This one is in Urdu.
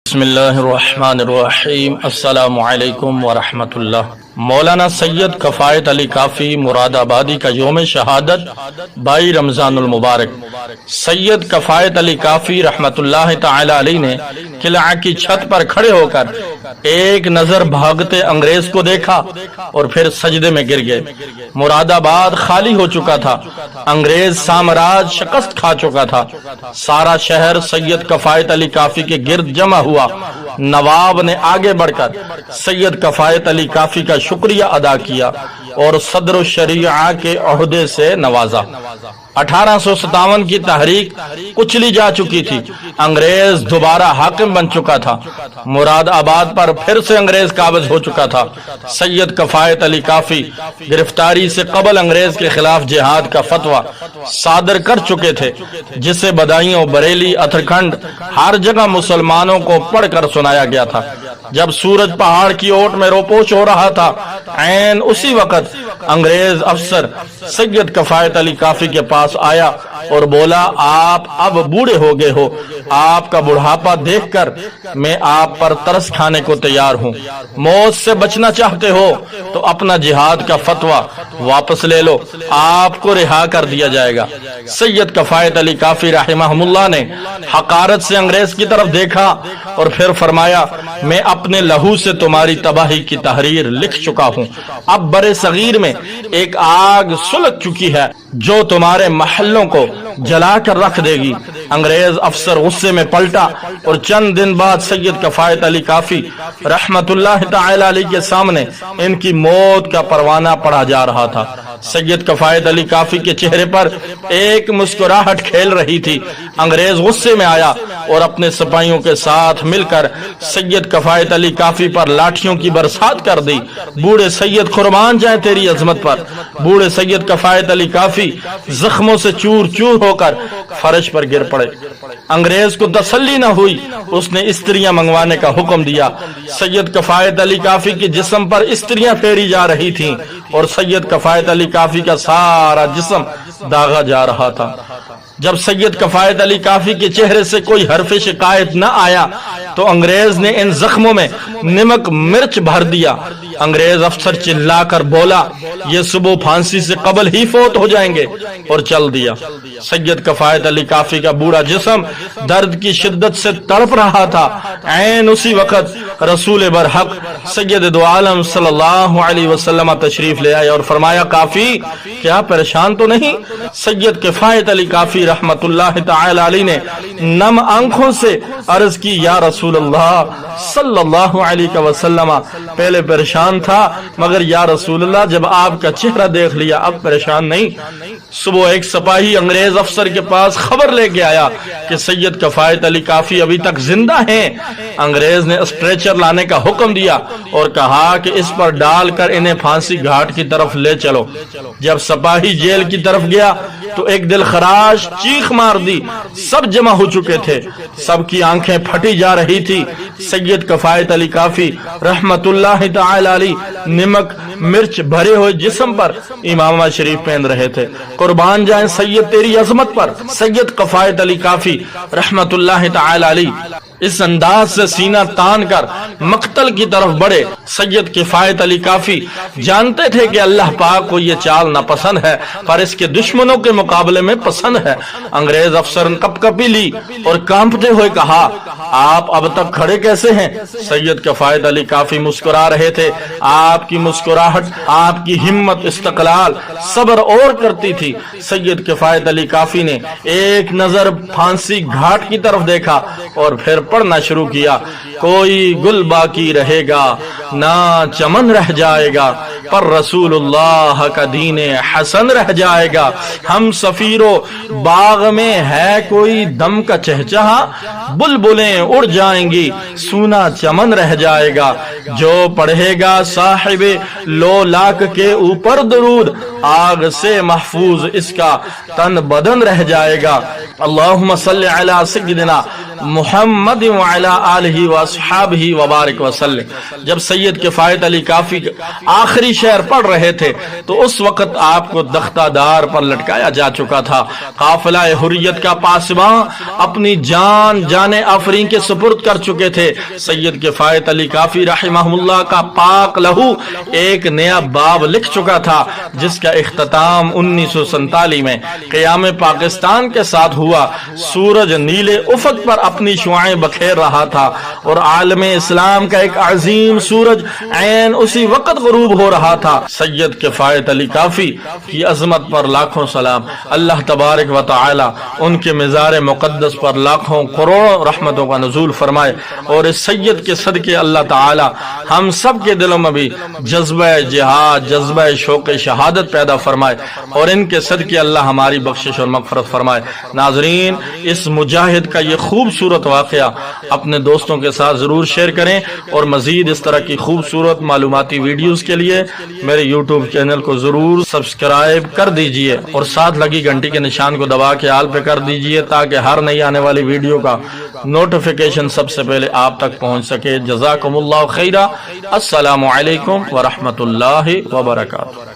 بسم اللہ الرحمن الرحیم۔ السلام علیکم ورحمۃ اللہ۔ مولانا سید کفایت علی کافی مراد آبادی کا یوم شہادت 22 رمضان المبارک۔ سید کفایت علی کافی رحمت اللہ تعالی علیہ نے قلعہ کی چھت پر کھڑے ہو کر ایک نظر بھاگتے انگریز کو دیکھا اور پھر سجدے میں گر گئے۔ مراد آباد خالی ہو چکا تھا، انگریز سامراج شکست کھا چکا تھا، سارا شہر سید کفایت علی کافی کے گرد جمع ہوا۔ نواب نے آگے بڑھ کر سید کفایت علی کافی کا شکریہ ادا کیا اور صدر الشریعہ کے عہدے سے نوازا۔ 1857 کی تحریک کچلی جا چکی تھی، انگریز دوبارہ حاکم بن چکا تھا، مراد آباد پر پھر سے انگریز قابض ہو چکا تھا۔ سید کفایت علی کافی گرفتاری سے قبل انگریز کے خلاف جہاد کا فتویٰ صادر کر چکے تھے، جسے بدایوں، بریلی، اترکھنڈ ہر جگہ مسلمانوں کو پڑھ کر سنایا گیا تھا۔ جب سورج پہاڑ کی اوٹ میں روپوش ہو رہا تھا، عین اسی وقت انگریز افسر سید کفایت علی کافی کے پاس آیا اور بولا، آپ اب بوڑھے ہو گئے ہو، آپ کا بڑھاپا دیکھ کر میں آپ پر ترس کھانے کو تیار ہوں، موت سے بچنا چاہتے ہو تو اپنا جہاد کا فتویٰ واپس لے لو، آپ کو رہا کر دیا جائے گا۔ سید کفایت علی کافی رحمہ اللہ نے حقارت سے انگریز کی طرف دیکھا اور پھر فرمایا، میں اپنے لہو سے تمہاری تباہی کی تحریر لکھ چکا ہوں، اب برے صغیر میں ایک آگ سلگ چکی ہے جو تمہارے محلوں کو جلا کر رکھ دے گی۔ انگریز افسر غصے میں پلٹا اور چند دن بعد سید کفایت علی کافی رحمت اللہ تعالی علیہ کے سامنے ان کی موت کا پروانہ پڑھا جا رہا تھا۔ سید کفایت علی کافی کے چہرے پر ایک مسکراہٹ کھیل رہی تھی۔ انگریز غصے میں آیا اور اپنے سپاہیوں کے ساتھ مل کر سید کفایت علی کافی پر لاٹھیوں کی برسات کر دی۔ بوڑھے سید قربان جائیں تیری عظمت پر۔ بوڑھے سید کفایت علی کافی زخموں سے چور چور ہو کر فرش پر گر پڑے۔ انگریز کو تسلی نہ ہوئی، اس نے استریاں منگوانے کا حکم دیا۔ سید کفایت علی کافی کے جسم پر استریاں پھیری جا رہی تھیں اور سید کفایت علی کافی کا سارا جسم داغا جا رہا تھا۔ جب سید کفایت علی کافی کے چہرے سے کوئی حرف شکایت نہ آیا تو انگریز نے ان زخموں میں نمک مرچ بھر دیا۔ انگریز افسر چلا کر بولا، یہ صبح پھانسی سے قبل ہی فوت ہو جائیں گے، اور چل دیا۔ سید کفایت علی کافی کا بوڑھا جسم درد کی شدت سے تڑپ رہا تھا۔ عین اسی وقت رسول برحق سید دو عالم صلی اللہ علیہ وسلم تشریف لے آئے اور فرمایا، کافی کیا پریشان تو نہیں؟ سید کفایت علی کافی رحمت اللہ تعالی علیہ نے نم آنکھوں سے عرض کی، یا رسول اللہ صلی اللہ علیہ وسلم، پہلے پریشان تھا مگر یا رسول اللہ جب آپ کا چہرہ دیکھ لیا اب پریشان نہیں۔ صبح ایک سپاہی انگریز افسر کے پاس خبر لے کے آیا کہ سید کفایت علی کافی ابھی تک زندہ ہیں۔ انگریز نے اسٹریچر لانے کا حکم دیا اور کہا کہ اس پر ڈال کر انہیں پھانسی گھاٹ کی طرف لے چلو۔ جب سپاہی جیل کی طرف گیا تو ایک دل خراش چیخ مار دی، سب جمع ہو چکے تھے، سب کی آنکھیں پھٹی جا رہی تھی۔ سید کفایت علی کافی رحمت اللہ تعالی علیہ نمک مرچ بھرے ہوئے جسم پر امامہ شریف پہن رہے تھے۔ قربان جائیں سید تیری عظمت پر۔ سید کفایت علی کافی رحمت اللہ تعالی علیہ اس انداز سے سینہ تان کر مقتل کی طرف بڑھے۔ سید کفایت علی کافی جانتے تھے کہ اللہ پاک کو یہ چال ناپسند ہے، پر اس کے دشمنوں کے مقابلے میں پسند ہے۔ انگریز افسر نے کپ کپی لی اور کانپتے ہوئے کہا، آپ اب تک کھڑے کیسے ہیں؟ سید کفایت علی کافی مسکرا رہے تھے۔ آپ کی مسکراہٹ آپ کی ہمت، استقلال، صبر اور کرتی تھی۔ سید کفایت علی کافی نے ایک نظر پھانسی گھاٹ کی طرف دیکھا اور پھر پڑھنا شروع کیا، کوئی گل باقی رہے گا نہ چمن رہ جائے گا، پر رسول اللہ کا دین حسن رہ جائے گا۔ ہم سفیرو باغ میں ہے کوئی دم کا چہچہا، بلبلیں اڑ جائیں گی، سونا چمن رہ جائے گا۔ جو پڑھے گا صاحب لو لاک کے اوپر درود، آگ سے محفوظ اس کا تن بدن رہ جائے گا۔ اللہم صلی علی سیدنا محمد وعلی آلہ واصحابہ وبارک وسلم۔ جب سید کفایت علی کافی آخری شعر پڑھ رہے تھے تو اس وقت آپ کو دختہ دار پر لٹکایا جا چکا تھا۔ قافلہ حریت کا پاسباں اپنی جان آفریں کے سپرد کر چکے تھے۔ سید کفایت علی کافی رحمہ اللہ کا پاک لہو ایک نیا باب لکھ چکا تھا، جس کا اختتام 1947 میں قیام پاکستان کے ساتھ ہوا۔ سورج نیلے افق پر اپنی شعاعیں بکھیر رہا تھا اور عالم اسلام کا ایک عظیم سورج عین اسی وقت غروب ہو رہا تھا۔ سید کفایت علی کافی کی عظمت پر لاکھوں سلام۔ اللہ تبارک و تعالی ان کے مزار مقدس پر لاکھوں کروڑوں رحمتوں کا نزول فرمائے، اور اس سید کے صدقے اللہ تعالی ہم سب کے دلوں میں بھی جذبہ جہاد، جذبہ شوق شہادت پیدا فرمائے، اور ان کے صدقے اللہ ہماری بخشش اور مغفرت فرمائے۔ ناظرین، اس مجاہد کا یہ خوبصورت واقعہ اپنے دوستوں کے ساتھ ضرور شیئر کریں، اور مزید اس طرح کی خوبصورت معلوماتی ویڈیوز کے لیے میرے یوٹیوب چینل کو ضرور سبسکرائب کر دیجئے، اور ساتھ لگی گھنٹی کے نشان کو دبا کے آل پہ کر دیجئے، تاکہ ہر نئی آنے والی ویڈیو کا نوٹیفیکیشن سب سے پہلے آپ تک پہنچ سکے۔ جزاکم اللہ خیرہ۔ السلام علیکم ورحمۃ اللہ وبرکاتہ۔